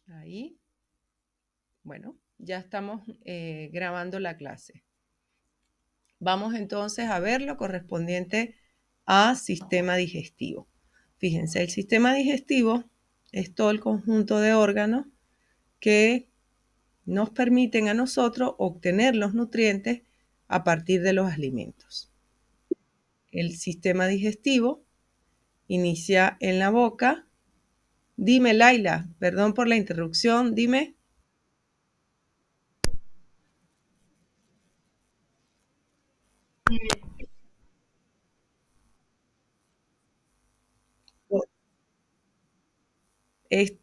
Ahí. Bueno, ya estamos grabando la clase. Vamos entonces a ver lo correspondiente a sistema digestivo. Fíjense, el sistema digestivo es todo el conjunto de órganos que nos permiten a nosotros obtener los nutrientes a partir de los alimentos. El sistema digestivo inicia en la boca. Dime, Laila, perdón por la interrupción, dime.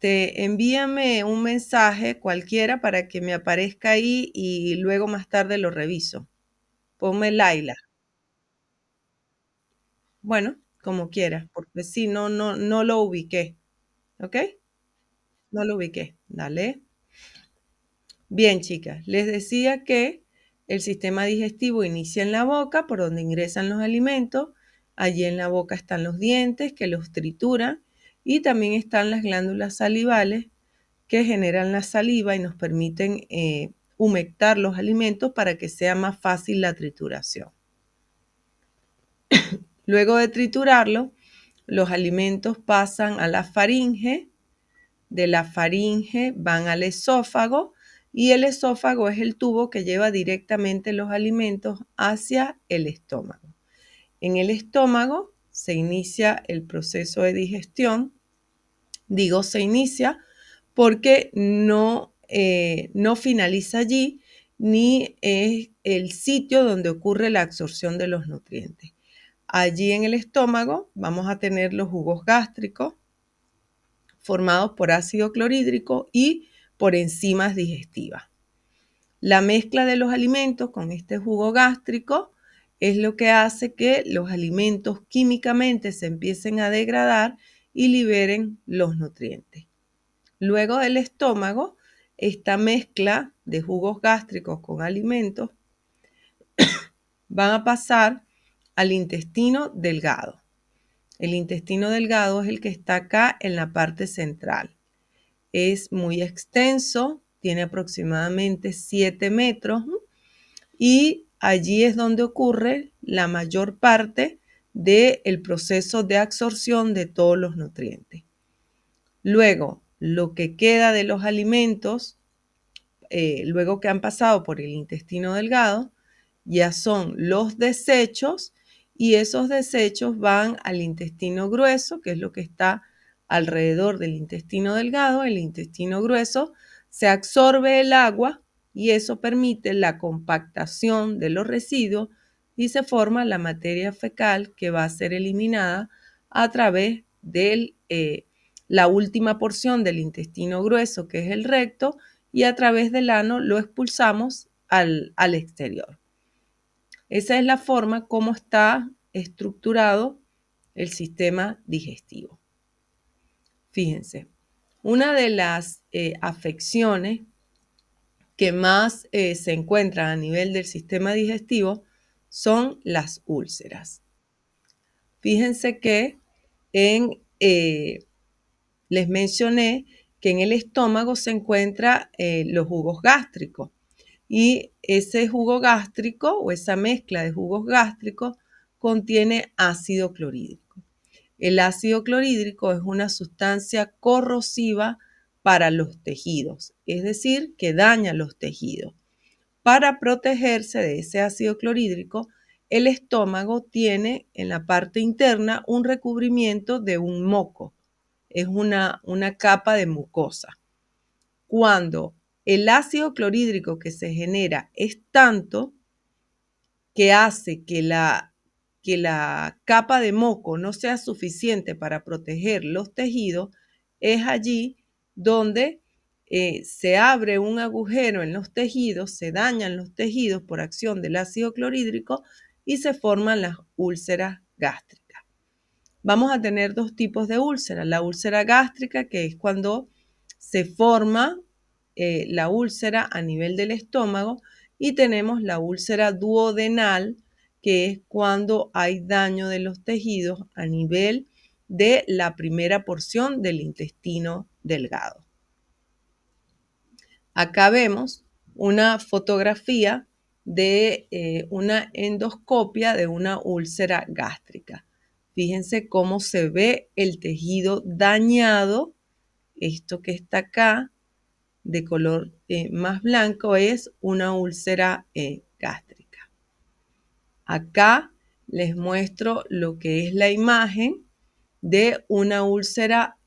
Envíame un mensaje cualquiera para que me aparezca ahí y luego más tarde lo reviso. Ponme Laila. Bueno, como quieras, porque si no, no lo ubiqué. ¿Ok? No lo ubiqué. Dale. Bien, chicas, les decía que el sistema digestivo inicia en la boca, por donde ingresan los alimentos. Allí en la boca están los dientes que los trituran y también están las glándulas salivales que generan la saliva y nos permiten humectar los alimentos para que sea más fácil la trituración. Luego de triturarlo, los alimentos pasan a la faringe, de la faringe van al esófago y el esófago es el tubo que lleva directamente los alimentos hacia el estómago. En el estómago se inicia el proceso de digestión. Digo se inicia porque no finaliza allí ni es el sitio donde ocurre la absorción de los nutrientes. Allí en el estómago vamos a tener los jugos gástricos formados por ácido clorhídrico y por enzimas digestivas. La mezcla de los alimentos con este jugo gástrico es lo que hace que los alimentos químicamente se empiecen a degradar y liberen los nutrientes. Luego del estómago, esta mezcla de jugos gástricos con alimentos van a pasar al intestino delgado. El intestino delgado es el que está acá en la parte central. Es muy extenso, tiene aproximadamente 7 metros y allí es donde ocurre la mayor parte del proceso de absorción de todos los nutrientes. Luego, lo que queda de los alimentos, luego que han pasado por el intestino delgado, ya son los desechos y esos desechos van al intestino grueso, que es lo que está alrededor del intestino delgado. El intestino grueso se absorbe el agua y eso permite la compactación de los residuos y se forma la materia fecal que va a ser eliminada a través de la última porción del intestino grueso, que es el recto, y a través del ano lo expulsamos al exterior. Esa es la forma como está estructurado el sistema digestivo. Fíjense, una de las afecciones que más se encuentran a nivel del sistema digestivo son las úlceras. Fíjense que les mencioné que en el estómago se encuentran los jugos gástricos y ese jugo gástrico o esa mezcla de jugos gástricos contiene ácido clorhídrico. El ácido clorhídrico es una sustancia corrosiva para los tejidos, es decir, que daña los tejidos. Para protegerse de ese ácido clorhídrico, el estómago tiene en la parte interna un recubrimiento de un moco, es una capa de mucosa. Cuando el ácido clorhídrico que se genera es tanto que hace que la capa de moco no sea suficiente para proteger los tejidos, es allí donde se abre un agujero en los tejidos, se dañan los tejidos por acción del ácido clorhídrico y se forman las úlceras gástricas. Vamos a tener dos tipos de úlceras. La úlcera gástrica, que es cuando se forma la úlcera a nivel del estómago, y tenemos la úlcera duodenal, que es cuando hay daño de los tejidos a nivel de la primera porción del intestino delgado. Acá vemos una fotografía de una endoscopia de una úlcera gástrica. Fíjense cómo se ve el tejido dañado. Esto que está acá de color más blanco es una úlcera gástrica. Acá les muestro lo que es la imagen de una úlcera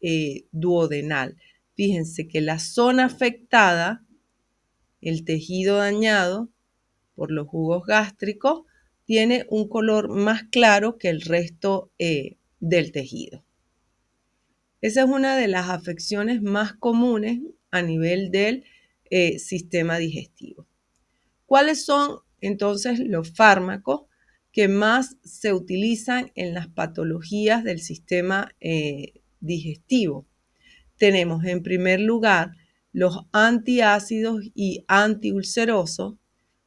duodenal. Fíjense que la zona afectada, el tejido dañado por los jugos gástricos, tiene un color más claro que el resto del tejido. Esa es una de las afecciones más comunes a nivel del sistema digestivo. ¿Cuáles son entonces los fármacos que más se utilizan en las patologías del sistema digestivo? Tenemos en primer lugar los antiácidos y antiulcerosos.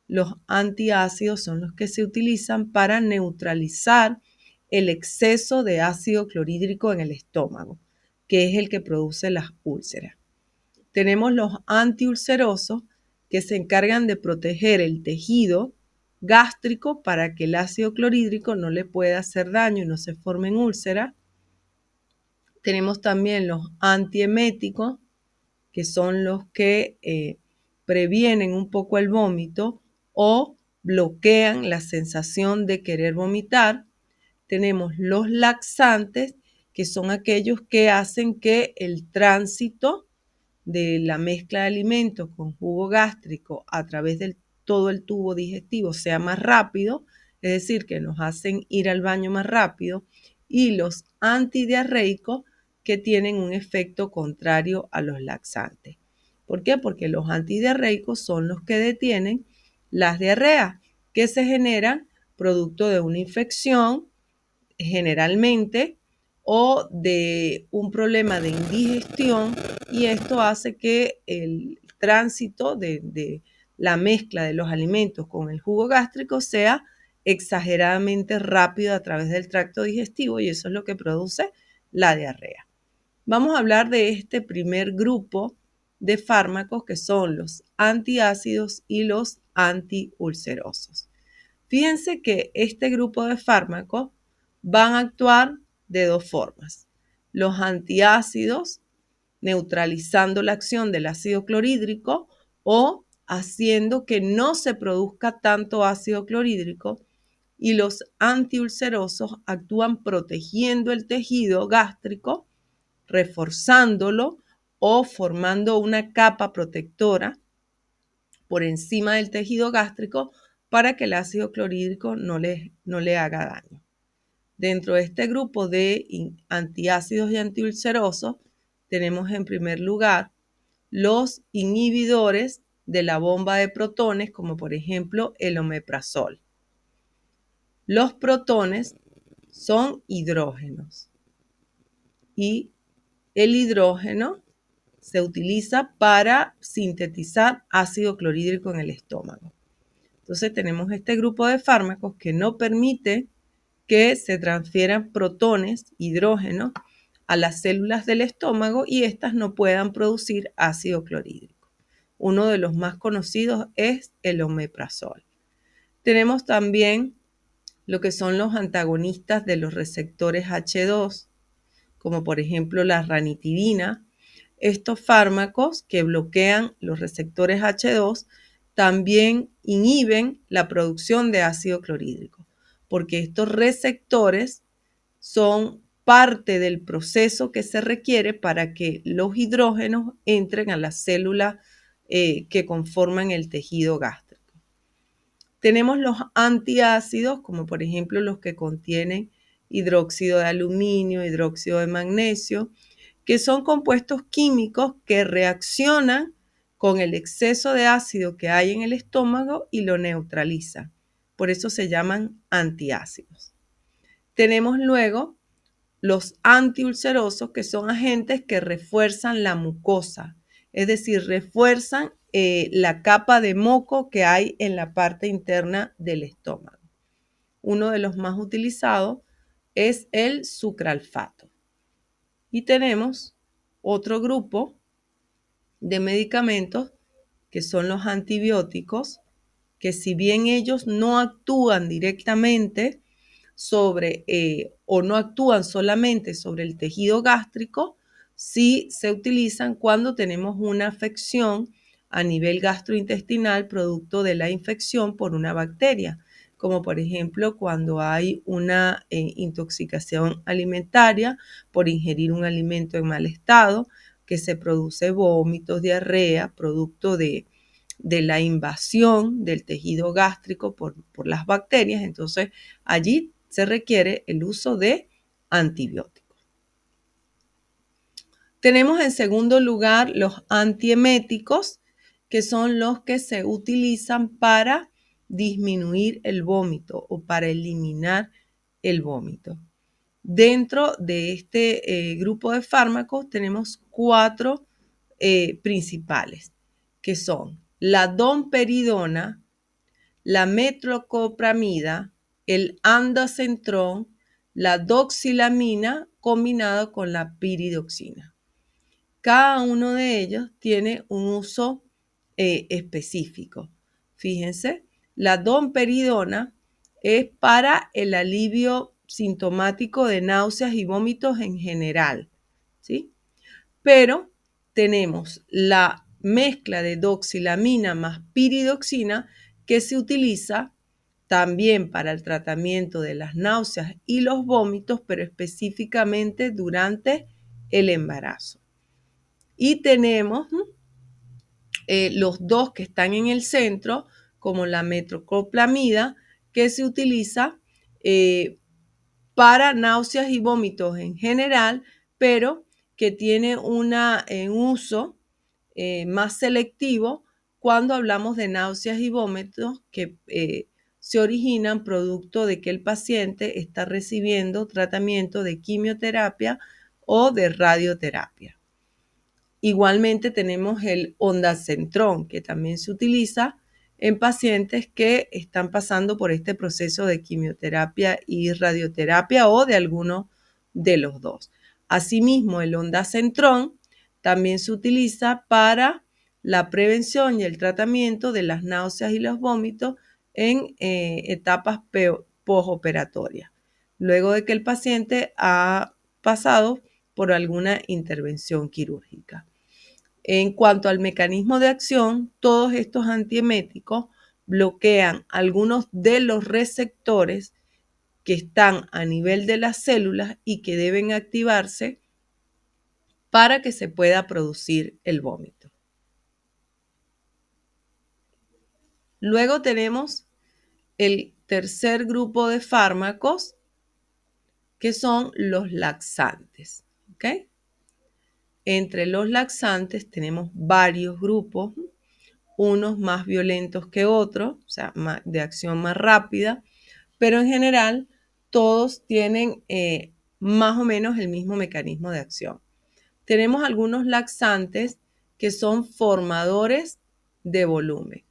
Los antiácidos son los que se utilizan para neutralizar el exceso de ácido clorhídrico en el estómago, que es el que produce las úlceras. Tenemos los antiulcerosos, que se encargan de proteger el tejido gástrico para que el ácido clorhídrico no le pueda hacer daño y no se formen úlceras. Tenemos también los antieméticos, que son los que previenen un poco el vómito o bloquean la sensación de querer vomitar. Tenemos los laxantes, que son aquellos que hacen que el tránsito de la mezcla de alimentos con jugo gástrico a través de todo el tubo digestivo sea más rápido, es decir, que nos hacen ir al baño más rápido, y los antidiarreicos, que tienen un efecto contrario a los laxantes. ¿Por qué? Porque los antidiarreicos son los que detienen las diarreas que se generan producto de una infección generalmente o de un problema de indigestión, y esto hace que el tránsito de la mezcla de los alimentos con el jugo gástrico sea exageradamente rápido a través del tracto digestivo, y eso es lo que produce la diarrea. Vamos a hablar de este primer grupo de fármacos, que son los antiácidos y los antiulcerosos. Fíjense que este grupo de fármacos van a actuar de dos formas. Los antiácidos, neutralizando la acción del ácido clorhídrico o haciendo que no se produzca tanto ácido clorhídrico, y los antiulcerosos actúan protegiendo el tejido gástrico, reforzándolo o formando una capa protectora por encima del tejido gástrico para que el ácido clorhídrico no le haga daño. Dentro de este grupo de antiácidos y antiulcerosos tenemos en primer lugar los inhibidores de la bomba de protones, como por ejemplo el omeprazol. Los protones son hidrógenos y el hidrógeno se utiliza para sintetizar ácido clorhídrico en el estómago. Entonces tenemos este grupo de fármacos que no permite que se transfieran protones, hidrógeno, a las células del estómago y éstas no puedan producir ácido clorhídrico. Uno de los más conocidos es el omeprazol. Tenemos también lo que son los antagonistas de los receptores H2, como por ejemplo la ranitidina. Estos fármacos que bloquean los receptores H2 también inhiben la producción de ácido clorhídrico, porque estos receptores son parte del proceso que se requiere para que los hidrógenos entren a las células que conforman el tejido gástrico. Tenemos los antiácidos, como por ejemplo los que contienen hidróxido de aluminio, hidróxido de magnesio, que son compuestos químicos que reaccionan con el exceso de ácido que hay en el estómago y lo neutralizan. Por eso se llaman antiácidos. Tenemos luego los antiulcerosos, que son agentes que refuerzan la mucosa, es decir, refuerzan la capa de moco que hay en la parte interna del estómago. Uno de los más utilizados es el sucralfato. Y tenemos otro grupo de medicamentos que son los antibióticos, que si bien ellos no actúan directamente sobre o no actúan solamente sobre el tejido gástrico, sí se utilizan cuando tenemos una afección a nivel gastrointestinal producto de la infección por una bacteria, como por ejemplo cuando hay una intoxicación alimentaria por ingerir un alimento en mal estado, que se produce vómitos, diarrea, producto de la invasión del tejido gástrico por las bacterias. Entonces, allí se requiere el uso de antibióticos. Tenemos en segundo lugar los antieméticos, que son los que se utilizan para disminuir el vómito o para eliminar el vómito. Dentro de este grupo de fármacos tenemos 4 principales, que son la domperidona, la metoclopramida, el ondansetron, la doxilamina combinado con la piridoxina. Cada uno de ellos tiene un uso específico. Fíjense, la domperidona es para el alivio sintomático de náuseas y vómitos en general, ¿sí? Pero tenemos la mezcla de doxilamina más piridoxina que se utiliza también para el tratamiento de las náuseas y los vómitos, pero específicamente durante el embarazo. Y tenemos los dos que están en el centro, como la metoclopramida, que se utiliza para náuseas y vómitos en general, pero que tiene un uso más selectivo cuando hablamos de náuseas y vómitos que se originan producto de que el paciente está recibiendo tratamiento de quimioterapia o de radioterapia. Igualmente tenemos el ondansetron, que también se utiliza en pacientes que están pasando por este proceso de quimioterapia y radioterapia o de alguno de los dos. Asimismo, el ondansetron también se utiliza para la prevención y el tratamiento de las náuseas y los vómitos en etapas postoperatorias, luego de que el paciente ha pasado por alguna intervención quirúrgica. En cuanto al mecanismo de acción, todos estos antieméticos bloquean algunos de los receptores que están a nivel de las células y que deben activarse para que se pueda producir el vómito. Luego tenemos el tercer grupo de fármacos, que son los laxantes. ¿Okay? Entre los laxantes tenemos varios grupos, unos más violentos que otros, o sea, de acción más rápida, pero en general todos tienen más o menos el mismo mecanismo de acción. Tenemos algunos laxantes que son formadores de volumen.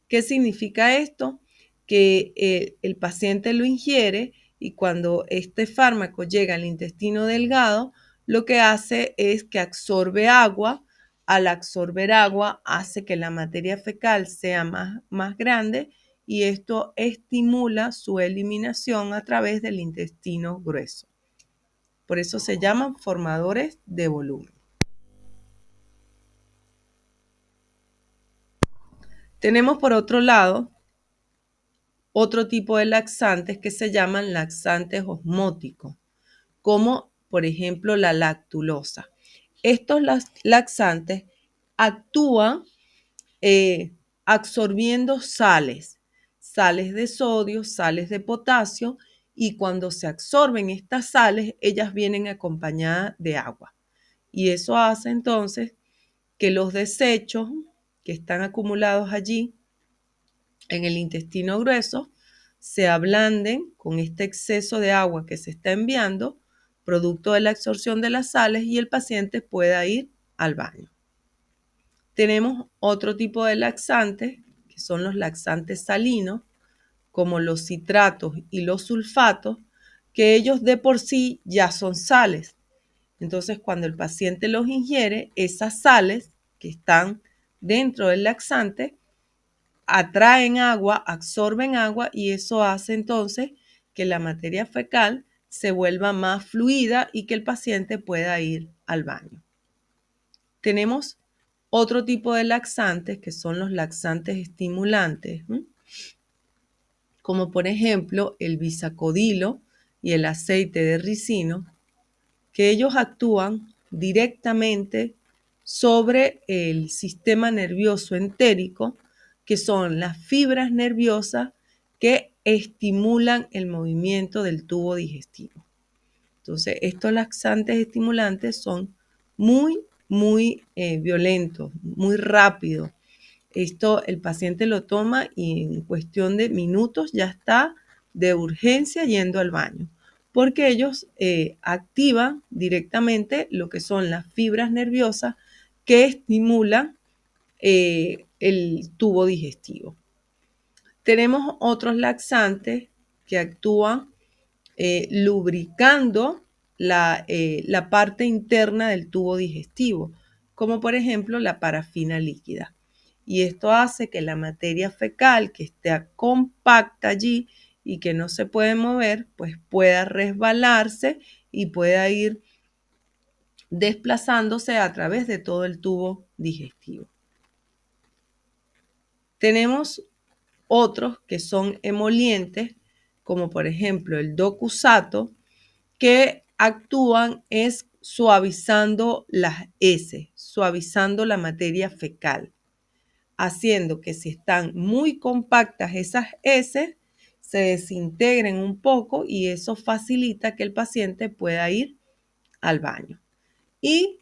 ¿Qué significa esto? Que el paciente lo ingiere y cuando este fármaco llega al intestino delgado, lo que hace es que absorbe agua. Al absorber agua hace que la materia fecal sea más grande y esto estimula su eliminación a través del intestino grueso. Por eso se llaman formadores de volumen. Tenemos por otro lado otro tipo de laxantes que se llaman laxantes osmóticos, como por ejemplo la lactulosa. Estos laxantes actúan absorbiendo sales de sodio, sales de potasio, y cuando se absorben estas sales, ellas vienen acompañadas de agua. Y eso hace entonces que los desechos que están acumulados allí en el intestino grueso se ablanden con este exceso de agua que se está enviando, producto de la absorción de las sales, y el paciente pueda ir al baño. Tenemos otro tipo de laxantes, que son los laxantes salinos, como los citratos y los sulfatos, que ellos de por sí ya son sales. Entonces, cuando el paciente los ingiere, esas sales que están dentro del laxante atraen agua, absorben agua y eso hace entonces que la materia fecal se vuelva más fluida y que el paciente pueda ir al baño. Tenemos otro tipo de laxantes que son los laxantes estimulantes, como por ejemplo el bisacodilo y el aceite de ricino, que ellos actúan directamente sobre el sistema nervioso entérico, que son las fibras nerviosas que estimulan el movimiento del tubo digestivo. Entonces, estos laxantes estimulantes son muy violentos, muy rápidos. Esto el paciente lo toma y en cuestión de minutos ya está de urgencia yendo al baño, porque ellos activan directamente lo que son las fibras nerviosas que estimulan el tubo digestivo. Tenemos otros laxantes que actúan lubricando la parte interna del tubo digestivo, como por ejemplo la parafina líquida. Y esto hace que la materia fecal que esté compacta allí y que no se puede mover, pues pueda resbalarse y pueda ir desplazándose a través de todo el tubo digestivo. Tenemos otros que son emolientes, como por ejemplo el docusato, que actúan es suavizando las heces, suavizando la materia fecal, haciendo que si están muy compactas esas heces, se desintegren un poco y eso facilita que el paciente pueda ir al baño. Y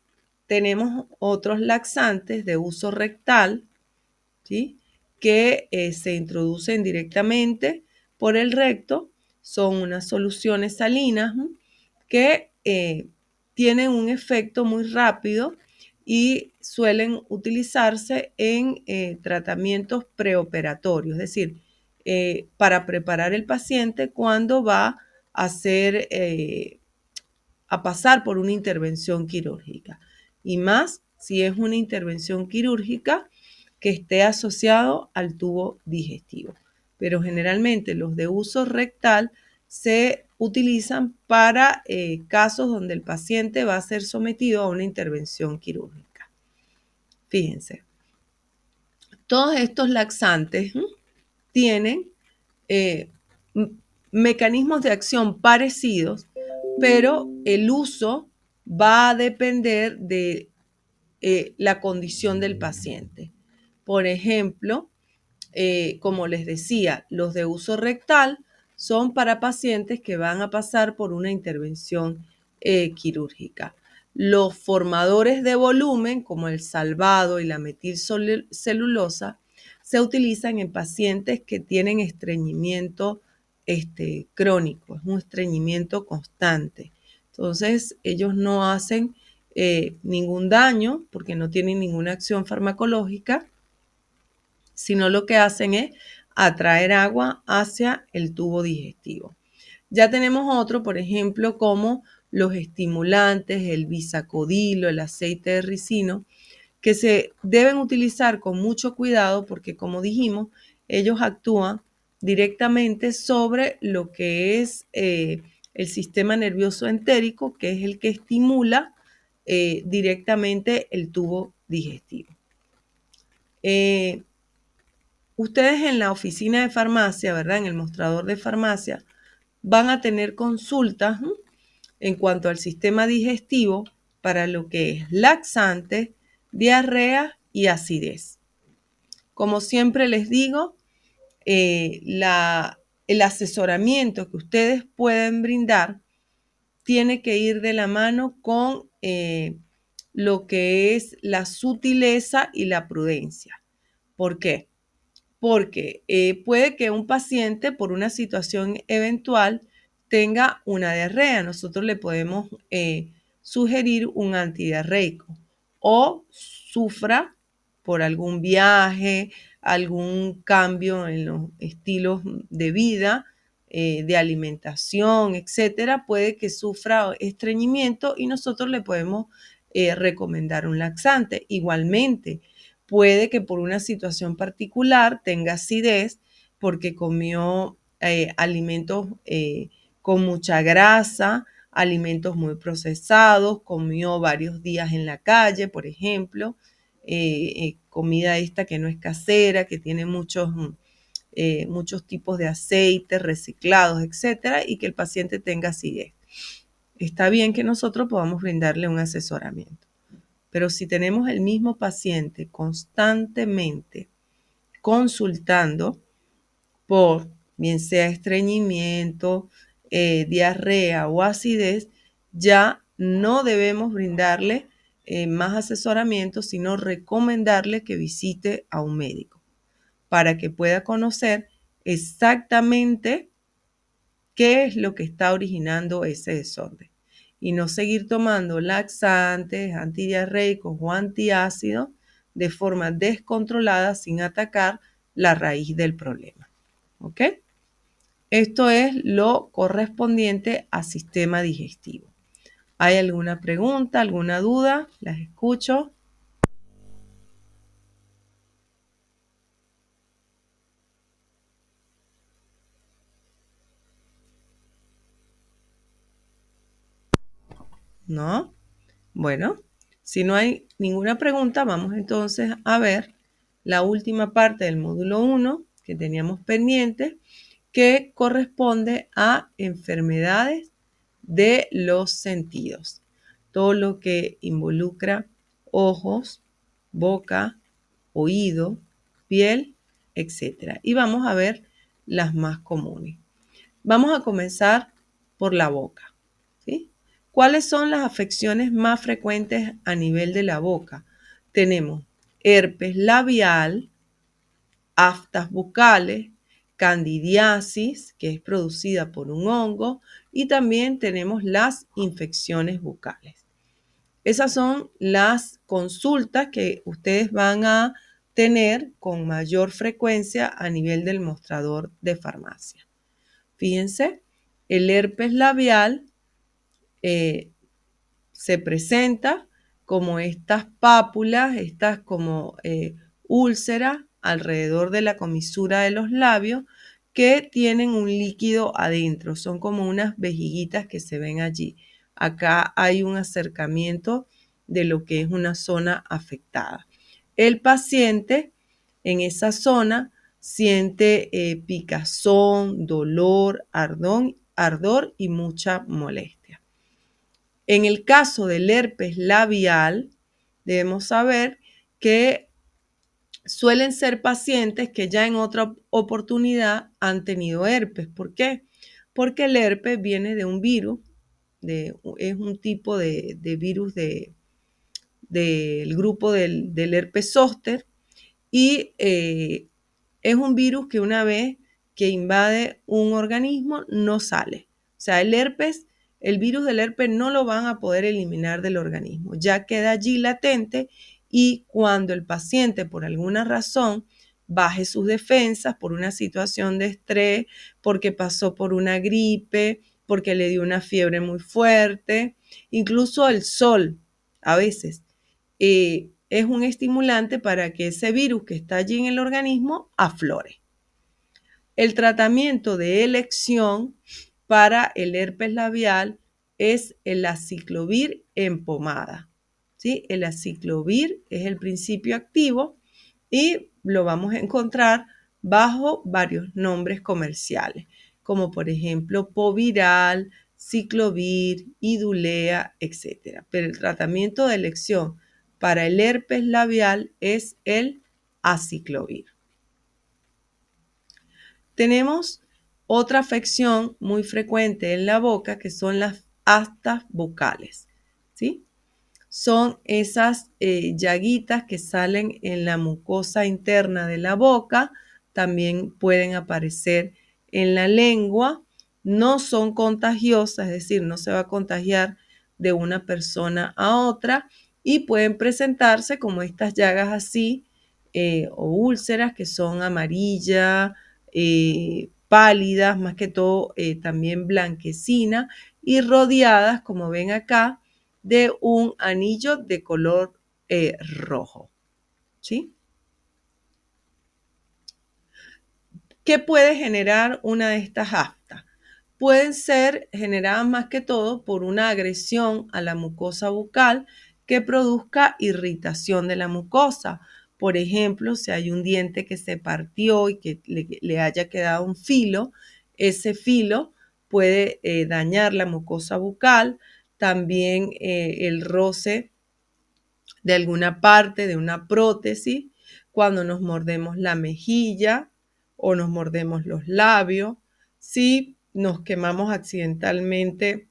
tenemos otros laxantes de uso rectal, ¿sí?, que se introducen directamente por el recto. Son unas soluciones salinas que tienen un efecto muy rápido y suelen utilizarse en tratamientos preoperatorios, es decir, para preparar el paciente cuando va a pasar por una intervención quirúrgica. Y más si es una intervención quirúrgica que esté asociado al tubo digestivo. Pero generalmente los de uso rectal se utilizan para casos donde el paciente va a ser sometido a una intervención quirúrgica. Fíjense, todos estos laxantes tienen mecanismos de acción parecidos, pero el uso va a depender de la condición del paciente. Por ejemplo, como les decía, los de uso rectal son para pacientes que van a pasar por una intervención quirúrgica. Los formadores de volumen, como el salvado y la metilcelulosa, se utilizan en pacientes que tienen estreñimiento crónico, es un estreñimiento constante. Entonces, ellos no hacen ningún daño porque no tienen ninguna acción farmacológica, sino lo que hacen es atraer agua hacia el tubo digestivo. Ya tenemos otro, por ejemplo, como los estimulantes, el bisacodilo, el aceite de ricino, que se deben utilizar con mucho cuidado porque, como dijimos, ellos actúan directamente sobre lo que es el sistema nervioso entérico, que es el que estimula directamente el tubo digestivo. Ustedes en la oficina de farmacia, ¿verdad?, en el mostrador de farmacia, van a tener consultas en cuanto al sistema digestivo para lo que es laxante, diarrea y acidez. Como siempre les digo, el asesoramiento que ustedes pueden brindar tiene que ir de la mano con lo que es la sutileza y la prudencia. ¿Por qué? Porque puede que un paciente por una situación eventual tenga una diarrea. Nosotros le podemos sugerir un antidiarreico o sufra por algún viaje, algún cambio en los estilos de vida, de alimentación, etcétera. Puede que sufra estreñimiento y nosotros le podemos recomendar un laxante. Igualmente, puede que por una situación particular tenga acidez porque comió alimentos con mucha grasa, alimentos muy procesados, comió varios días en la calle, por ejemplo, comida esta que no es casera, que tiene muchos tipos de aceites reciclados, etcétera, y que el paciente tenga acidez. Está bien que nosotros podamos brindarle un asesoramiento, pero si tenemos el mismo paciente constantemente consultando por bien sea estreñimiento, diarrea o acidez, ya no debemos brindarle más asesoramiento, sino recomendarle que visite a un médico para que pueda conocer exactamente qué es lo que está originando ese desorden y no seguir tomando laxantes, antidiarreicos o antiácidos de forma descontrolada sin atacar la raíz del problema. ¿Ok? Esto es lo correspondiente a sistema digestivo. ¿Hay alguna pregunta, alguna duda? Las escucho. ¿No? Bueno, si no hay ninguna pregunta, vamos entonces a ver la última parte del módulo 1 que teníamos pendiente, que corresponde a enfermedades de los sentidos. Todo lo que involucra ojos, boca, oído, piel, etc. Y vamos a ver las más comunes. Vamos a comenzar por la boca. ¿Sí? ¿Cuáles son las afecciones más frecuentes a nivel de la boca? Tenemos herpes labial, aftas bucales, candidiasis, que es producida por un hongo, y también tenemos las infecciones bucales. Esas son las consultas que ustedes van a tener con mayor frecuencia a nivel del mostrador de farmacia. Fíjense, el herpes labial se presenta como estas pápulas, estas como úlceras alrededor de la comisura de los labios que tienen un líquido adentro, son como unas vejiguitas que se ven allí. Acá hay un acercamiento de lo que es una zona afectada. El paciente en esa zona siente picazón, dolor, ardor y mucha molestia. En el caso del herpes labial, debemos saber que suelen ser pacientes que ya en otra oportunidad han tenido herpes. ¿Por qué? Porque el herpes viene de un virus, es un tipo de virus del grupo del herpes zóster y es un virus que una vez que invade un organismo no sale. O sea, el virus del herpes no lo van a poder eliminar del organismo, ya queda allí latente y cuando el paciente por alguna razón baje sus defensas por una situación de estrés, porque pasó por una gripe, porque le dio una fiebre muy fuerte, incluso el sol a veces es un estimulante para que ese virus que está allí en el organismo aflore. El tratamiento de elección para el herpes labial es el aciclovir en pomada. ¿Sí? El aciclovir es el principio activo y lo vamos a encontrar bajo varios nombres comerciales, como por ejemplo Poviral, Ciclovir, Idulea, etc. Pero el tratamiento de elección para el herpes labial es el aciclovir. Tenemos otra afección muy frecuente en la boca que son las aftas bucales, ¿sí? Son esas llaguitas que salen en la mucosa interna de la boca, también pueden aparecer en la lengua, no son contagiosas, es decir, no se va a contagiar de una persona a otra y pueden presentarse como estas llagas así o úlceras que son amarillas, pálidas, más que todo también blanquecina y rodeadas, como ven acá, de un anillo de color rojo, ¿sí? ¿Qué puede generar una de estas aftas? Pueden ser generadas más que todo por una agresión a la mucosa bucal que produzca irritación de la mucosa. Por ejemplo, si hay un diente que se partió y que le haya quedado un filo, ese filo puede dañar la mucosa bucal. También el roce de alguna parte de una prótesis, cuando nos mordemos la mejilla o nos mordemos los labios, si nos quemamos accidentalmente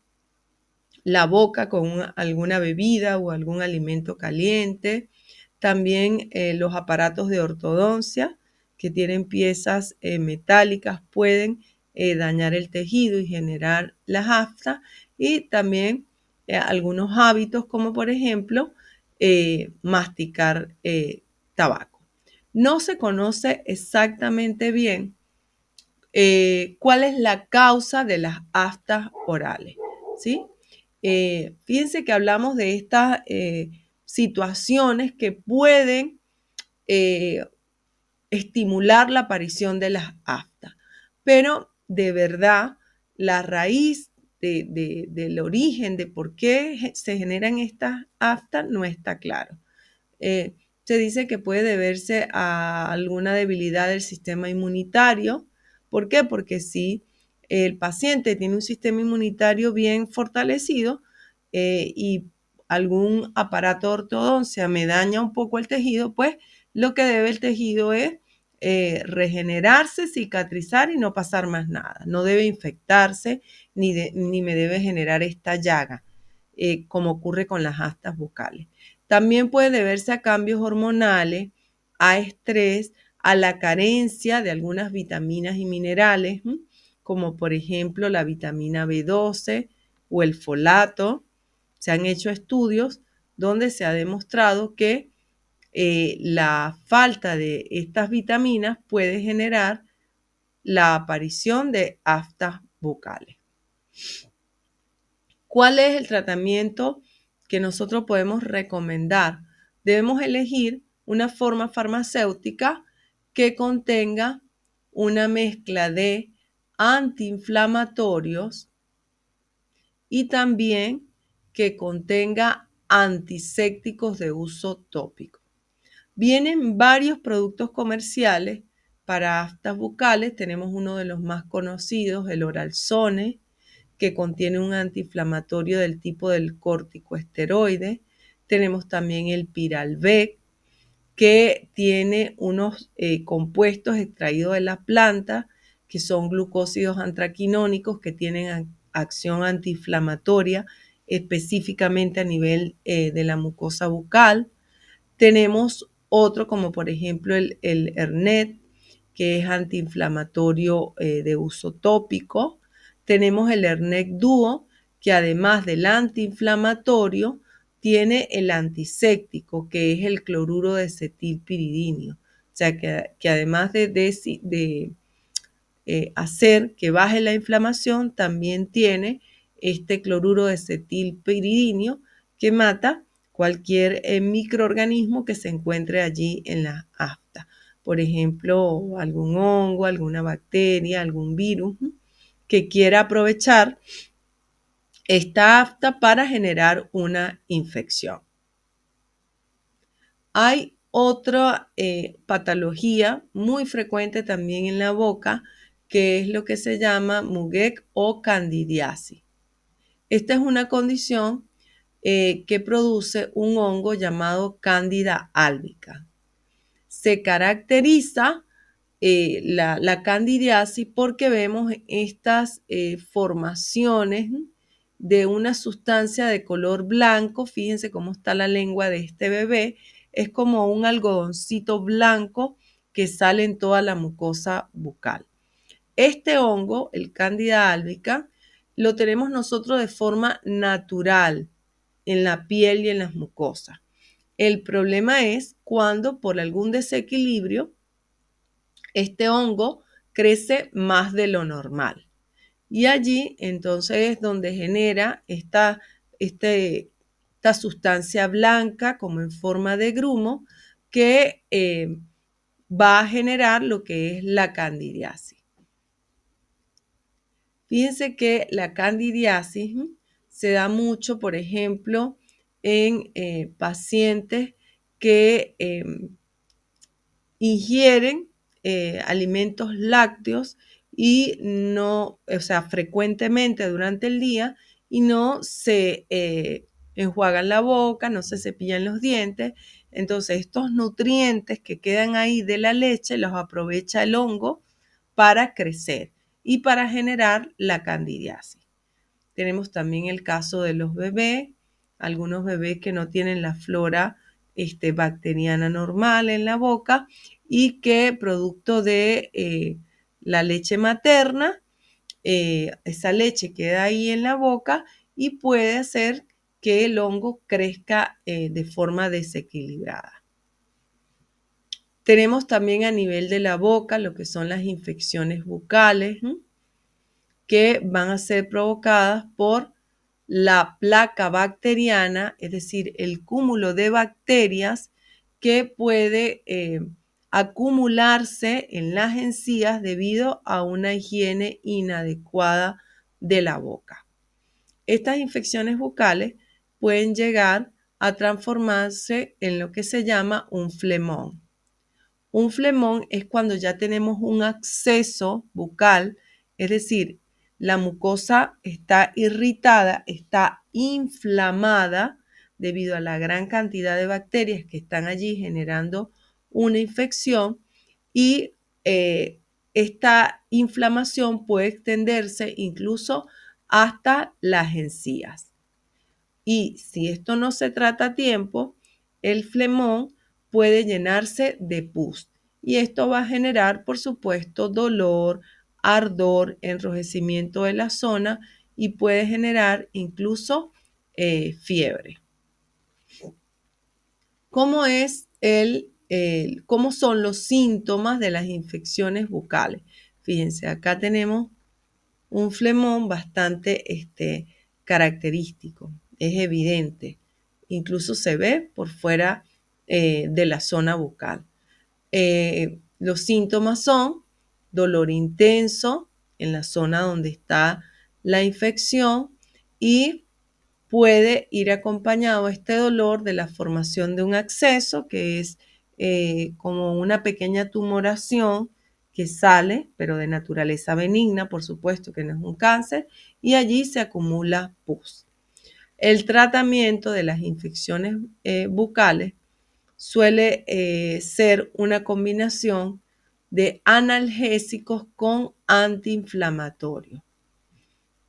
la boca con alguna bebida o algún alimento caliente. También los aparatos de ortodoncia que tienen piezas metálicas pueden dañar el tejido y generar las aftas. Y también algunos hábitos como por ejemplo masticar tabaco. No se conoce exactamente bien cuál es la causa de las aftas orales, ¿sí? Fíjense que hablamos de estas situaciones que pueden estimular la aparición de las aftas, pero de verdad la raíz del origen de por qué se generan estas aftas no está claro. Se dice que puede deberse a alguna debilidad del sistema inmunitario. ¿Por qué? Porque si el paciente tiene un sistema inmunitario bien fortalecido y algún aparato de ortodoncia me daña un poco el tejido, pues lo que debe el tejido es regenerarse, cicatrizar y no pasar más nada. No debe infectarse ni me debe generar esta llaga, como ocurre con las aftas bucales. También puede deberse a cambios hormonales, a estrés, a la carencia de algunas vitaminas y minerales, como por ejemplo la vitamina B12 o el folato. Se han hecho estudios donde se ha demostrado que la falta de estas vitaminas puede generar la aparición de aftas bucales. ¿Cuál es el tratamiento que nosotros podemos recomendar? Debemos elegir una forma farmacéutica que contenga una mezcla de antiinflamatorios y también que contenga antisépticos de uso tópico. Vienen varios productos comerciales para aftas bucales. Tenemos uno de los más conocidos, el Oralsone, que contiene un antiinflamatorio del tipo del corticoesteroide. Tenemos también el Piralbec, que tiene unos compuestos extraídos de la planta, que son glucósidos antraquinónicos que tienen acción antiinflamatoria específicamente a nivel de la mucosa bucal. Tenemos otro como por ejemplo el Ernet, que es antiinflamatorio de uso tópico. Tenemos el Ernet Duo, que además del antiinflamatorio, tiene el antiséptico, que es el cloruro de acetilpiridinio. O sea, que además de hacer que baje la inflamación, también tiene este cloruro de acetilpiridinio que mata cualquier microorganismo que se encuentre allí en la afta. Por ejemplo, algún hongo, alguna bacteria, algún virus que quiera aprovechar esta afta para generar una infección. Hay otra patología muy frecuente también en la boca, que es lo que se llama muguec o candidiasis. Esta es una condición que produce un hongo llamado Candida albicans. Se caracteriza la candidiasis porque vemos estas formaciones de una sustancia de color blanco. Fíjense cómo está la lengua de este bebé. Es como un algodoncito blanco que sale en toda la mucosa bucal. Este hongo, el Candida albicans, lo tenemos nosotros de forma natural en la piel y en las mucosas. El problema es cuando por algún desequilibrio este hongo crece más de lo normal. Y allí entonces es donde genera esta sustancia blanca como en forma de grumo que va a generar lo que es la candidiasis. Fíjense que la candidiasis se da mucho, por ejemplo, en pacientes que ingieren alimentos lácteos y no, o sea, frecuentemente durante el día y no se enjuagan la boca, no se cepillan los dientes. Entonces, estos nutrientes que quedan ahí de la leche los aprovecha el hongo para crecer y para generar la candidiasis. Tenemos también el caso de los bebés, algunos bebés que no tienen la flora bacteriana normal en la boca y que producto de la leche materna, esa leche queda ahí en la boca y puede hacer que el hongo crezca de forma desequilibrada. Tenemos también a nivel de la boca lo que son las infecciones bucales, que van a ser provocadas por la placa bacteriana, es decir, el cúmulo de bacterias que puede acumularse en las encías debido a una higiene inadecuada de la boca. Estas infecciones bucales pueden llegar a transformarse en lo que se llama un flemón. Un flemón es cuando ya tenemos un absceso bucal, es decir, la mucosa está irritada, está inflamada debido a la gran cantidad de bacterias que están allí generando una infección y esta inflamación puede extenderse incluso hasta las encías. Y si esto no se trata a tiempo, el flemón puede llenarse de pus. Y esto va a generar, por supuesto, dolor, ardor, enrojecimiento de la zona y puede generar incluso fiebre. ¿Cómo son los síntomas de las infecciones bucales? Fíjense, acá tenemos un flemón bastante característico, es evidente, incluso se ve por fuera de la zona bucal. Los síntomas son dolor intenso en la zona donde está la infección y puede ir acompañado este dolor de la formación de un absceso, que es como una pequeña tumoración que sale, pero de naturaleza benigna, por supuesto que no es un cáncer, y allí se acumula pus. El tratamiento de las infecciones bucales suele ser una combinación de analgésicos con antiinflamatorios.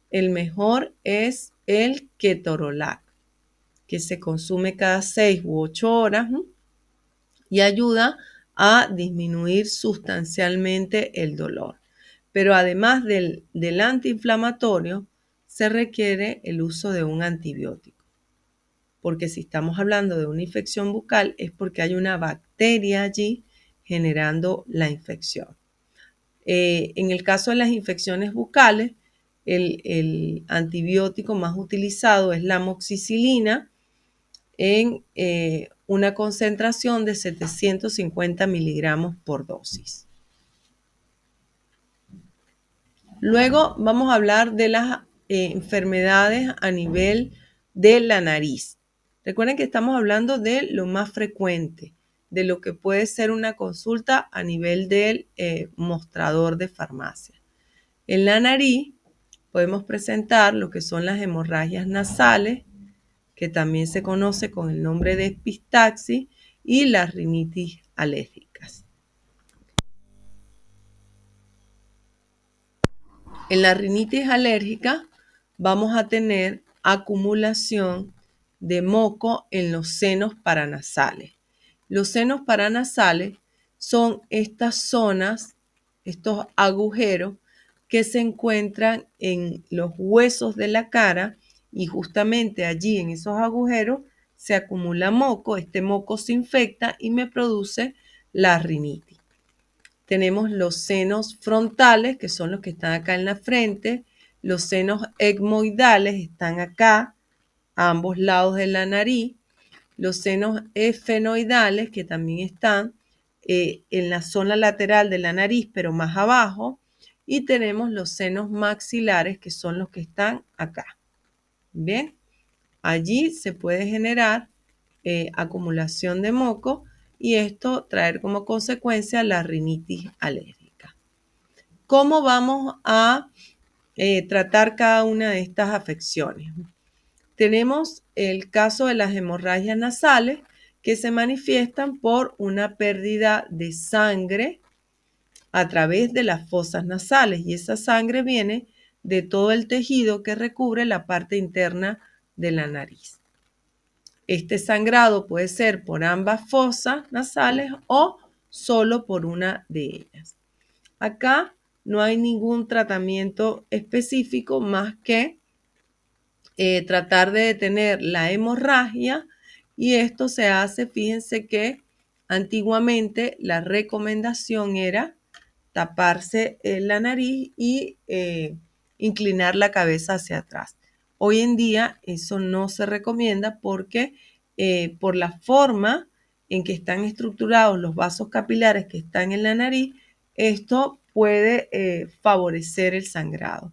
El mejor es el ketorolac, que se consume cada 6 u 8 horas y ayuda a disminuir sustancialmente el dolor. Pero además del antiinflamatorio, se requiere el uso de un antibiótico. Porque si estamos hablando de una infección bucal es porque hay una bacteria allí generando la infección. En el caso de las infecciones bucales, el antibiótico más utilizado es la amoxicilina en una concentración de 750 miligramos por dosis. Luego vamos a hablar de las enfermedades a nivel de la nariz. Recuerden que estamos hablando de lo más frecuente, de lo que puede ser una consulta a nivel del mostrador de farmacia. En la nariz podemos presentar lo que son las hemorragias nasales, que también se conoce con el nombre de epistaxis, y las rinitis alérgicas. En la rinitis alérgica vamos a tener acumulación de moco en los senos paranasales. Los senos paranasales son estas zonas, estos agujeros que se encuentran en los huesos de la cara y justamente allí en esos agujeros se acumula moco. Este moco se infecta y me produce la rinitis. Tenemos los senos frontales, que son los que están acá en la frente. Los senos etmoidales están acá, a ambos lados de la nariz. Los senos esfenoidales, que también están en la zona lateral de la nariz, pero más abajo. Y tenemos los senos maxilares, que son los que están acá. Bien, allí se puede generar acumulación de moco y esto traer como consecuencia la rinitis alérgica. ¿Cómo vamos a tratar cada una de estas afecciones? Tenemos el caso de las hemorragias nasales, que se manifiestan por una pérdida de sangre a través de las fosas nasales, y esa sangre viene de todo el tejido que recubre la parte interna de la nariz. Este sangrado puede ser por ambas fosas nasales o solo por una de ellas. Acá no hay ningún tratamiento específico más que tratar de detener la hemorragia, y esto se hace, fíjense que antiguamente la recomendación era taparse la nariz y inclinar la cabeza hacia atrás. Hoy en día eso no se recomienda porque por la forma en que están estructurados los vasos capilares que están en la nariz, esto puede favorecer el sangrado.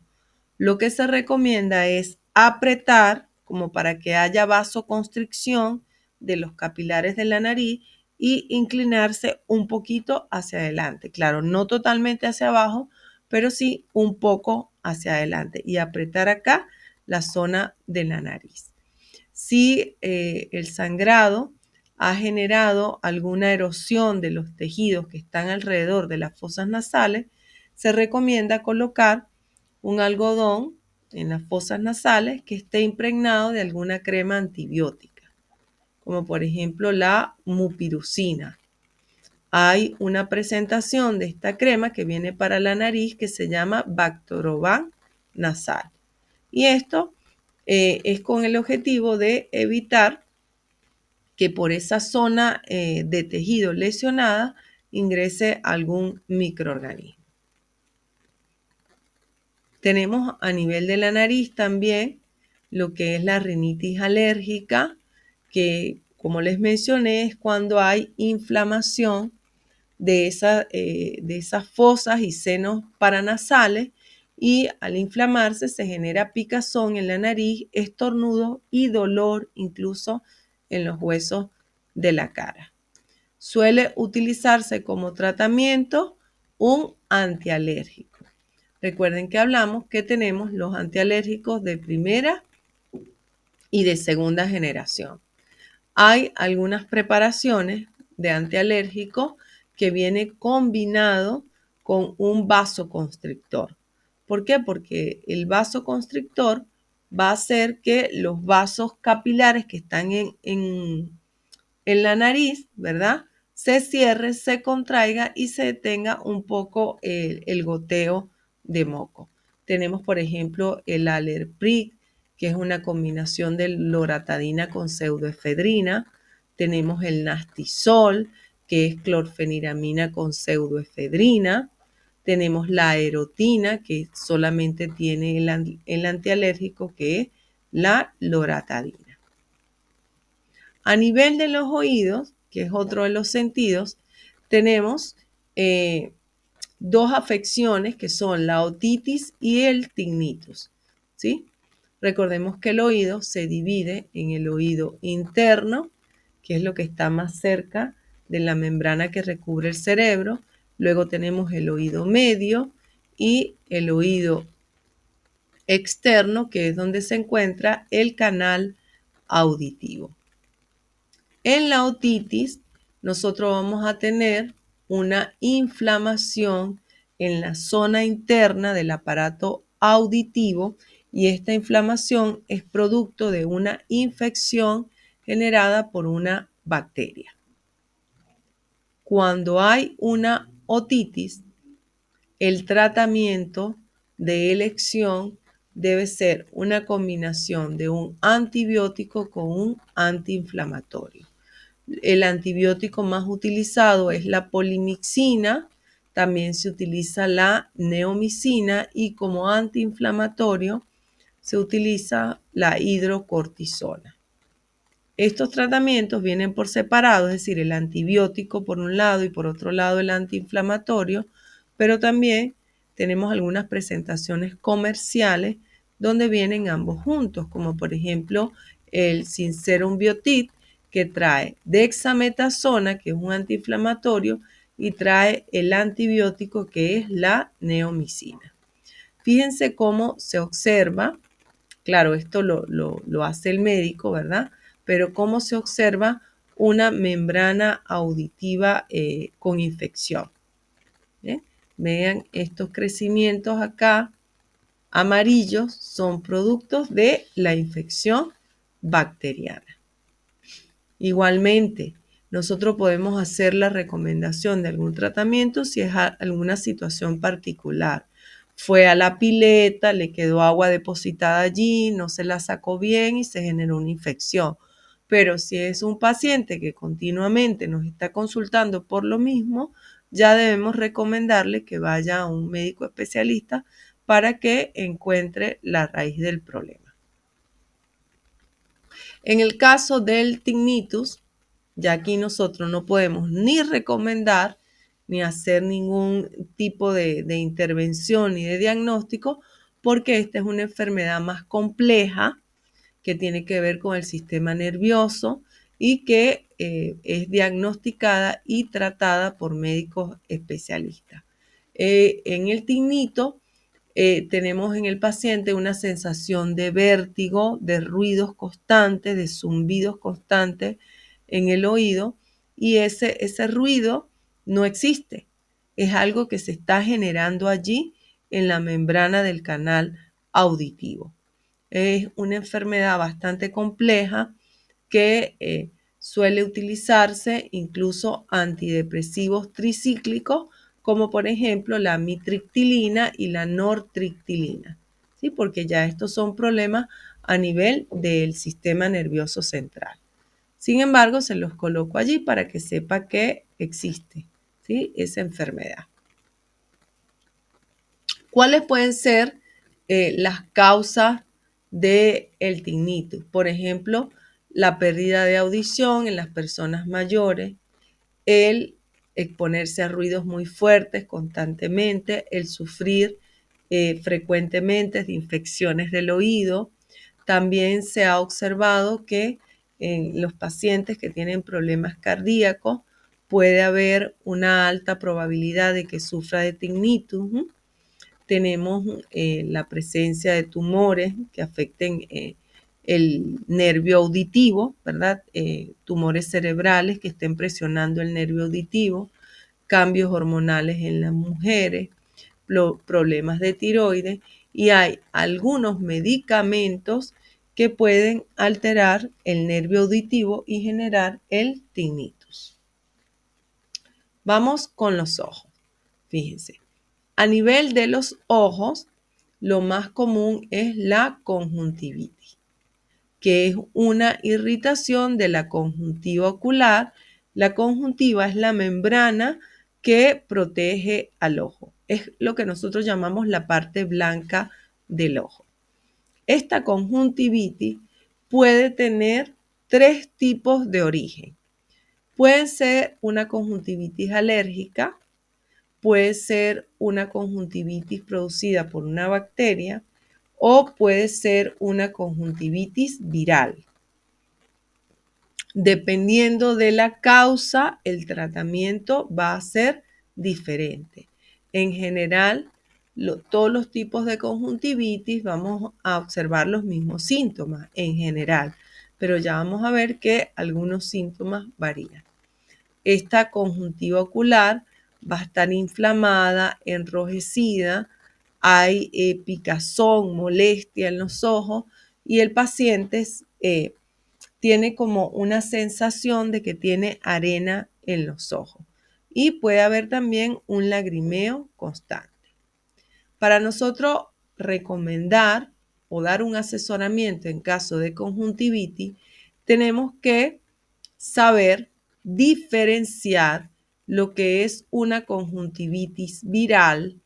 Lo que se recomienda es apretar como para que haya vasoconstricción de los capilares de la nariz y inclinarse un poquito hacia adelante. Claro, no totalmente hacia abajo, pero sí un poco hacia adelante y apretar acá la zona de la nariz. Si el sangrado ha generado alguna erosión de los tejidos que están alrededor de las fosas nasales, se recomienda colocar un algodón en las fosas nasales que esté impregnado de alguna crema antibiótica, como por ejemplo la mupirocina. Hay una presentación de esta crema que viene para la nariz que se llama Bactroban nasal. Y esto es con el objetivo de evitar que por esa zona de tejido lesionada ingrese algún microorganismo. Tenemos a nivel de la nariz también lo que es la rinitis alérgica, que como les mencioné es cuando hay inflamación de esas fosas y senos paranasales, y al inflamarse se genera picazón en la nariz, estornudo y dolor incluso en los huesos de la cara. Suele utilizarse como tratamiento un antialérgico. Recuerden que hablamos que tenemos los antialérgicos de primera y de segunda generación. Hay algunas preparaciones de antialérgicos que viene combinado con un vasoconstrictor. ¿Por qué? Porque el vasoconstrictor va a hacer que los vasos capilares que están en la nariz, ¿verdad?, se cierre, se contraiga y se detenga un poco el goteo de moco. Tenemos, por ejemplo, el Alerpric, que es una combinación de loratadina con pseudoefedrina. Tenemos el Nastisol, que es clorfeniramina con pseudoefedrina. Tenemos la erotina, que solamente tiene el antialérgico, que es la loratadina. A nivel de los oídos, que es otro de los sentidos, tenemos dos afecciones que son la otitis y el tinnitus, ¿sí? Recordemos que el oído se divide en el oído interno, que es lo que está más cerca de la membrana que recubre el cerebro. Luego tenemos el oído medio y el oído externo, que es donde se encuentra el canal auditivo. En la otitis, nosotros vamos a tener una inflamación en la zona interna del aparato auditivo, y esta inflamación es producto de una infección generada por una bacteria. Cuando hay una otitis, el tratamiento de elección debe ser una combinación de un antibiótico con un antiinflamatorio. El antibiótico más utilizado es la polimixina, también se utiliza la neomicina, y como antiinflamatorio se utiliza la hidrocortisona. Estos tratamientos vienen por separado, es decir, el antibiótico por un lado y por otro lado el antiinflamatorio, pero también tenemos algunas presentaciones comerciales donde vienen ambos juntos, como por ejemplo el Sincerum Biotit, que trae dexametasona, que es un antiinflamatorio, y trae el antibiótico, que es la neomicina. Fíjense cómo se observa, claro, esto lo hace el médico, ¿verdad? Pero cómo se observa una membrana auditiva con infección. ¿Bien? Vean estos crecimientos acá amarillos son productos de la infección bacteriana. Igualmente, nosotros podemos hacer la recomendación de algún tratamiento si es alguna situación particular. Fue a la pileta, le quedó agua depositada allí, no se la sacó bien y se generó una infección. Pero si es un paciente que continuamente nos está consultando por lo mismo, ya debemos recomendarle que vaya a un médico especialista para que encuentre la raíz del problema. En el caso del tinnitus, ya aquí nosotros no podemos ni recomendar ni hacer ningún tipo de intervención ni de diagnóstico, porque esta es una enfermedad más compleja que tiene que ver con el sistema nervioso y que es diagnosticada y tratada por médicos especialistas. En el tinnitus tenemos en el paciente una sensación de vértigo, de ruidos constantes, de zumbidos constantes en el oído, y ese ruido no existe. Es algo que se está generando allí en la membrana del canal auditivo. Es una enfermedad bastante compleja que suele utilizarse incluso antidepresivos tricíclicos, como por ejemplo la mitriptilina y la nortriptilina, ¿sí? Porque ya estos son problemas a nivel del sistema nervioso central. Sin embargo, se los coloco allí para que sepa que existe, ¿sí?, esa enfermedad. ¿Cuáles pueden ser las causas del tinnitus? Por ejemplo, la pérdida de audición en las personas mayores, el exponerse a ruidos muy fuertes constantemente, el sufrir frecuentemente de infecciones del oído. También se ha observado que en los pacientes que tienen problemas cardíacos puede haber una alta probabilidad de que sufra de tinnitus. Tenemos la presencia de tumores que afecten el nervio auditivo, ¿verdad? Tumores cerebrales que estén presionando el nervio auditivo, cambios hormonales en las mujeres, problemas de tiroides, y hay algunos medicamentos que pueden alterar el nervio auditivo y generar el tinnitus. Vamos con los ojos. Fíjense. A nivel de los ojos, lo más común es la conjuntivitis, que es una irritación de la conjuntiva ocular. La conjuntiva es la membrana que protege al ojo. Es lo que nosotros llamamos la parte blanca del ojo. Esta conjuntivitis puede tener tres tipos de origen. Puede ser una conjuntivitis alérgica, puede ser una conjuntivitis producida por una bacteria o puede ser una conjuntivitis viral. Dependiendo de la causa, el tratamiento va a ser diferente. En general, todos los tipos de conjuntivitis vamos a observar los mismos síntomas en general, pero ya vamos a ver que algunos síntomas varían. Esta conjuntiva ocular va a estar inflamada, enrojecida, hay picazón, molestia en los ojos, y el paciente tiene como una sensación de que tiene arena en los ojos, y puede haber también un lagrimeo constante. Para nosotros recomendar o dar un asesoramiento en caso de conjuntivitis, tenemos que saber diferenciar lo que es una conjuntivitis viral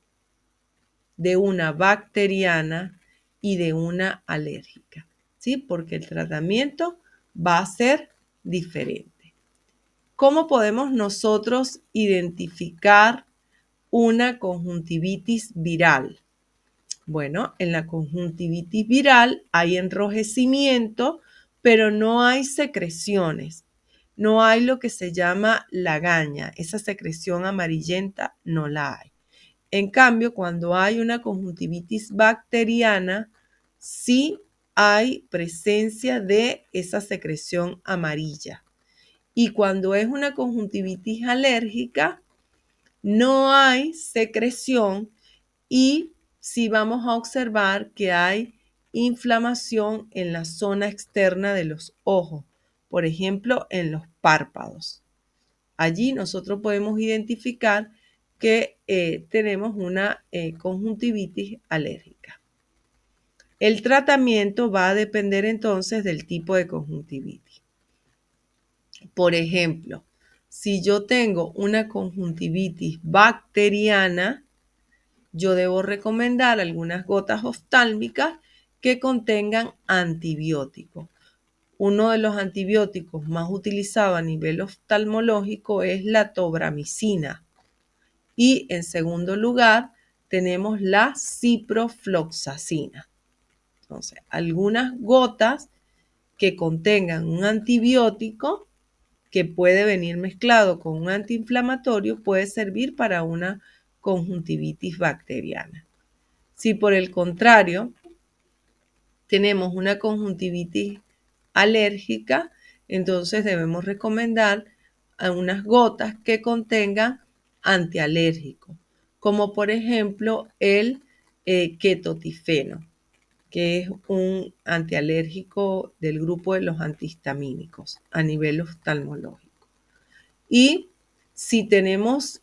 de una bacteriana y de una alérgica, ¿sí? Porque el tratamiento va a ser diferente. ¿Cómo podemos nosotros identificar una conjuntivitis viral? Bueno, en la conjuntivitis viral hay enrojecimiento, pero no hay secreciones. No hay lo que se llama lagaña. Esa secreción amarillenta no la hay. En cambio, cuando hay una conjuntivitis bacteriana, sí hay presencia de esa secreción amarilla. Y cuando es una conjuntivitis alérgica, no hay secreción y sí vamos a observar que hay inflamación en la zona externa de los ojos, por ejemplo, en los párpados. Allí nosotros podemos identificar que tenemos una conjuntivitis alérgica. El tratamiento va a depender entonces del tipo de conjuntivitis. Por ejemplo, si yo tengo una conjuntivitis bacteriana, yo debo recomendar algunas gotas oftálmicas que contengan antibióticos. Uno de los antibióticos más utilizados a nivel oftalmológico es la tobramicina. Y en segundo lugar, tenemos la ciprofloxacina. Entonces, algunas gotas que contengan un antibiótico que puede venir mezclado con un antiinflamatorio puede servir para una conjuntivitis bacteriana. Si por el contrario tenemos una conjuntivitis alérgica, entonces debemos recomendar unas gotas que contengan antialérgicos, como por ejemplo el ketotifeno, que es un antialérgico del grupo de los antihistamínicos a nivel oftalmológico. Y si tenemos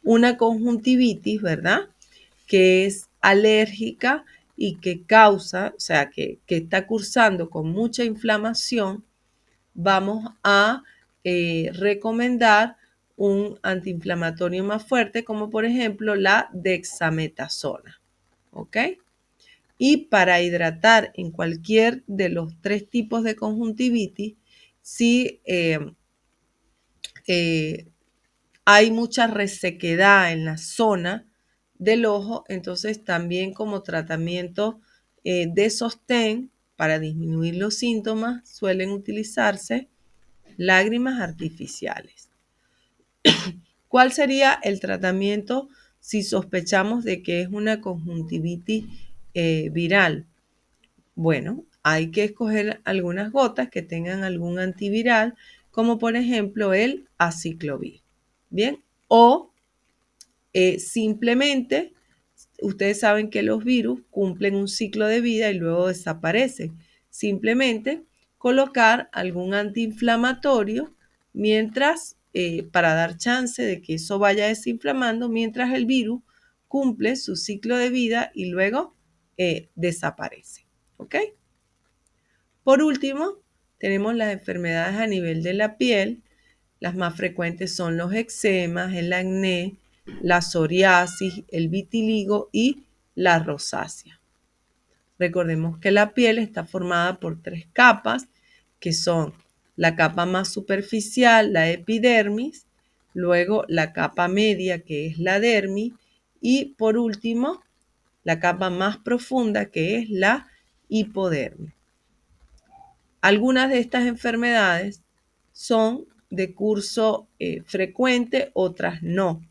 una conjuntivitis, ¿verdad?, que es alérgica y que causa, o sea, que está cursando con mucha inflamación, vamos a recomendar un antiinflamatorio más fuerte, como por ejemplo la dexametasona. ¿Ok? Y para hidratar en cualquier de los tres tipos de conjuntivitis, si hay mucha resequedad en la zona del ojo, entonces también como tratamiento de sostén para disminuir los síntomas suelen utilizarse lágrimas artificiales. ¿Cuál sería el tratamiento si sospechamos de que es una conjuntivitis viral? Bueno, hay que escoger algunas gotas que tengan algún antiviral, como por ejemplo el aciclovir. Bien, o simplemente, ustedes saben que los virus cumplen un ciclo de vida y luego desaparecen. Simplemente colocar algún antiinflamatorio mientras, para dar chance de que eso vaya desinflamando, mientras el virus cumple su ciclo de vida y luego desaparece. ¿Ok? Por último, tenemos las enfermedades a nivel de la piel. Las más frecuentes son los eczemas, el acné, la psoriasis, el vitiligo y la rosácea. Recordemos que la piel está formada por tres capas, que son la capa más superficial, la epidermis, luego la capa media, que es la dermis, y por último, la capa más profunda, que es la hipodermis. Algunas de estas enfermedades son de curso frecuente, otras no.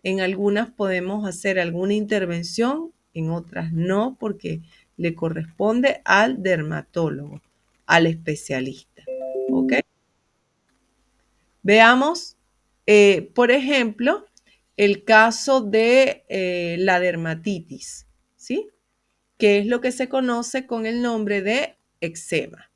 En algunas podemos hacer alguna intervención, en otras no, porque le corresponde al dermatólogo, al especialista. ¿Ok? Veamos, por ejemplo, el caso de la dermatitis, ¿sí?, que es lo que se conoce con el nombre de eczema.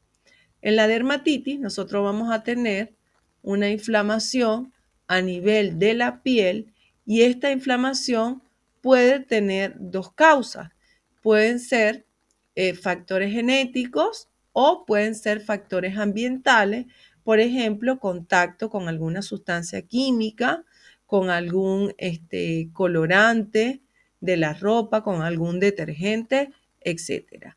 En la dermatitis nosotros vamos a tener una inflamación a nivel de la piel y esta inflamación puede tener dos causas. Pueden ser factores genéticos o pueden ser factores ambientales, por ejemplo, contacto con alguna sustancia química, con algún colorante de la ropa, con algún detergente, etc.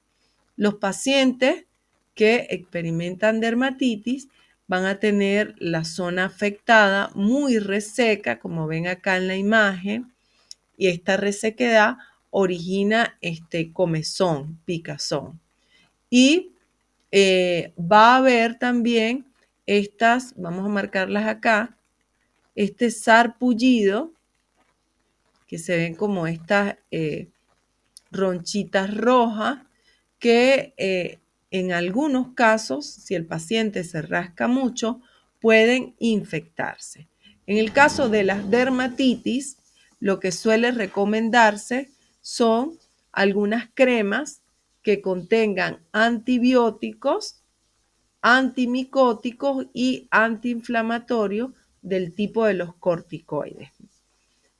Los pacientes que experimentan dermatitis van a tener la zona afectada muy reseca, como ven acá en la imagen, y esta resequedad origina comezón, picazón. Y va a haber también estas, vamos a marcarlas acá, este sarpullido, que se ven como estas ronchitas rojas, que en algunos casos, si el paciente se rasca mucho, pueden infectarse. En el caso de las dermatitis, lo que suele recomendarse son algunas cremas que contengan antibióticos, antimicóticos y antiinflamatorios del tipo de los corticoides.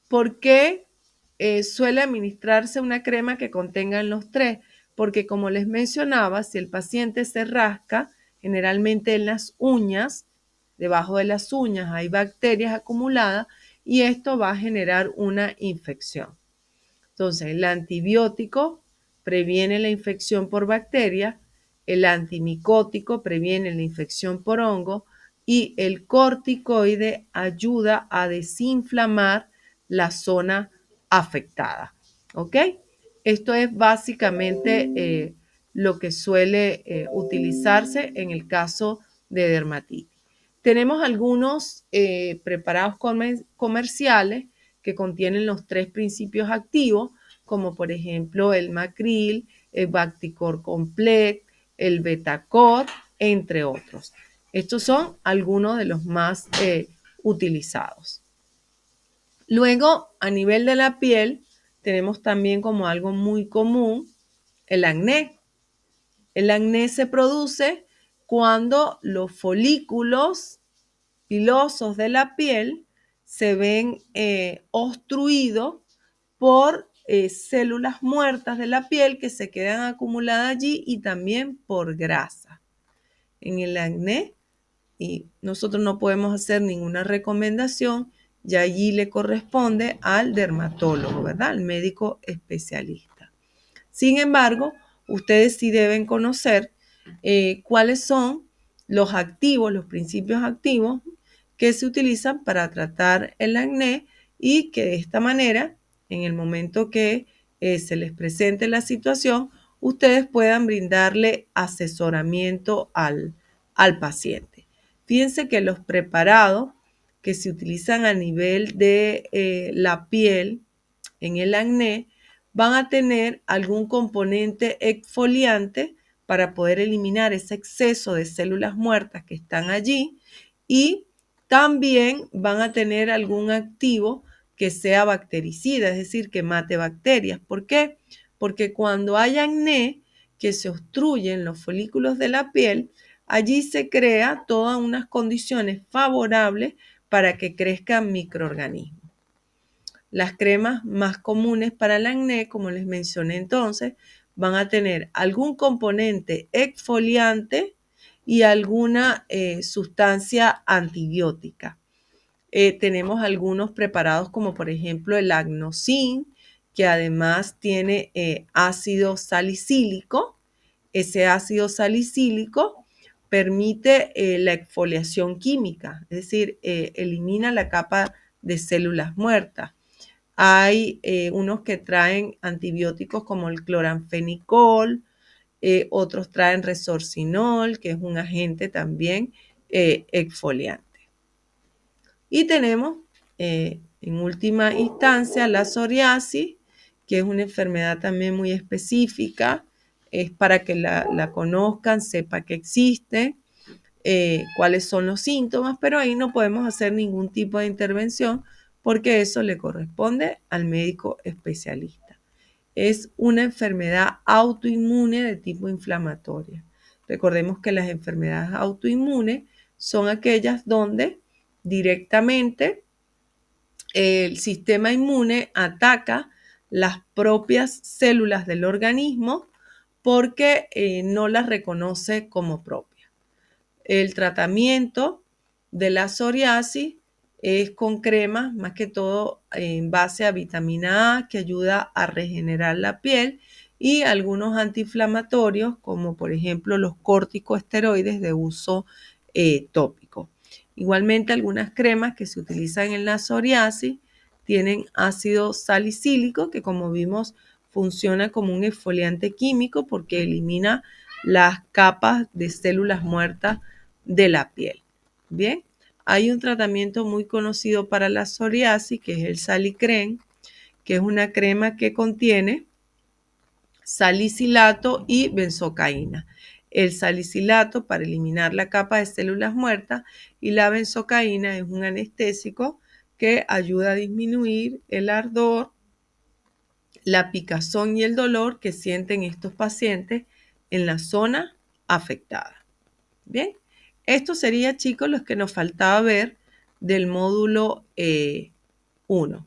¿Por qué suele administrarse una crema que contengan los tres? Porque como les mencionaba, si el paciente se rasca, generalmente en las uñas, debajo de las uñas hay bacterias acumuladas y esto va a generar una infección. Entonces, el antibiótico previene la infección por bacterias, el antimicótico previene la infección por hongo y el corticoide ayuda a desinflamar la zona afectada. ¿Ok? Esto es básicamente lo que suele utilizarse en el caso de dermatitis. Tenemos algunos preparados comerciales que contienen los tres principios activos, como por ejemplo el Macril, el Bacticor Complex, el Betacor, entre otros. Estos son algunos de los más utilizados. Luego, a nivel de la piel, tenemos también como algo muy común el acné. El acné se produce cuando los folículos pilosos de la piel se ven obstruidos por células muertas de la piel que se quedan acumuladas allí y también por grasa. En el acné, y nosotros no podemos hacer ninguna recomendación, y allí le corresponde al dermatólogo, ¿verdad? Al médico especialista. Sin embargo, ustedes sí deben conocer cuáles son los activos, los principios activos que se utilizan para tratar el acné y que de esta manera, en el momento que se les presente la situación, ustedes puedan brindarle asesoramiento al paciente. Fíjense que los preparados que se utilizan a nivel de la piel en el acné van a tener algún componente exfoliante para poder eliminar ese exceso de células muertas que están allí y también van a tener algún activo que sea bactericida, es decir, que mate bacterias. ¿Por qué? Porque cuando hay acné que se obstruyen los folículos de la piel, allí se crea todas unas condiciones favorables para que crezcan microorganismos. Las cremas más comunes para el acné, como les mencioné entonces, van a tener algún componente exfoliante y alguna sustancia antibiótica. Tenemos algunos preparados como por ejemplo el Agnosin, que además tiene ácido salicílico. Ese ácido salicílico permite la exfoliación química, es decir, elimina la capa de células muertas. Hay unos que traen antibióticos como el cloranfenicol, otros traen resorcinol, que es un agente también exfoliante. Y tenemos en última instancia la psoriasis, que es una enfermedad también muy específica, es para que la conozcan, sepa que existe, cuáles son los síntomas, pero ahí no podemos hacer ningún tipo de intervención porque eso le corresponde al médico especialista. Es una enfermedad autoinmune de tipo inflamatoria. Recordemos que las enfermedades autoinmunes son aquellas donde directamente el sistema inmune ataca las propias células del organismo porque no las reconoce como propias. El tratamiento de la psoriasis es con cremas, más que todo en base a vitamina A, que ayuda a regenerar la piel, y algunos antiinflamatorios, como por ejemplo los corticosteroides de uso tópico. Igualmente, algunas cremas que se utilizan en la psoriasis tienen ácido salicílico, que como vimos funciona como un exfoliante químico porque elimina las capas de células muertas de la piel. Bien, hay un tratamiento muy conocido para la psoriasis que es el Salicren, que es una crema que contiene salicilato y benzocaína. El salicilato para eliminar la capa de células muertas y la benzocaína es un anestésico que ayuda a disminuir el ardor, la picazón y el dolor que sienten estos pacientes en la zona afectada. Bien, esto sería, chicos, los que nos faltaba ver del módulo 1.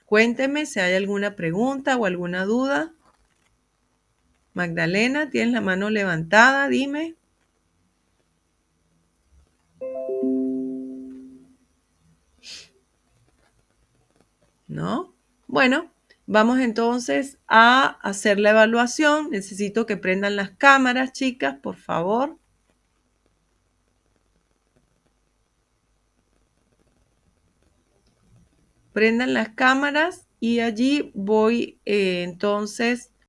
Cuéntenme si hay alguna pregunta o alguna duda. Magdalena, tienes la mano levantada, dime. ¿No? Bueno, vamos entonces a hacer la evaluación. Necesito que prendan las cámaras, chicas, por favor. Prendan las cámaras y allí voy entonces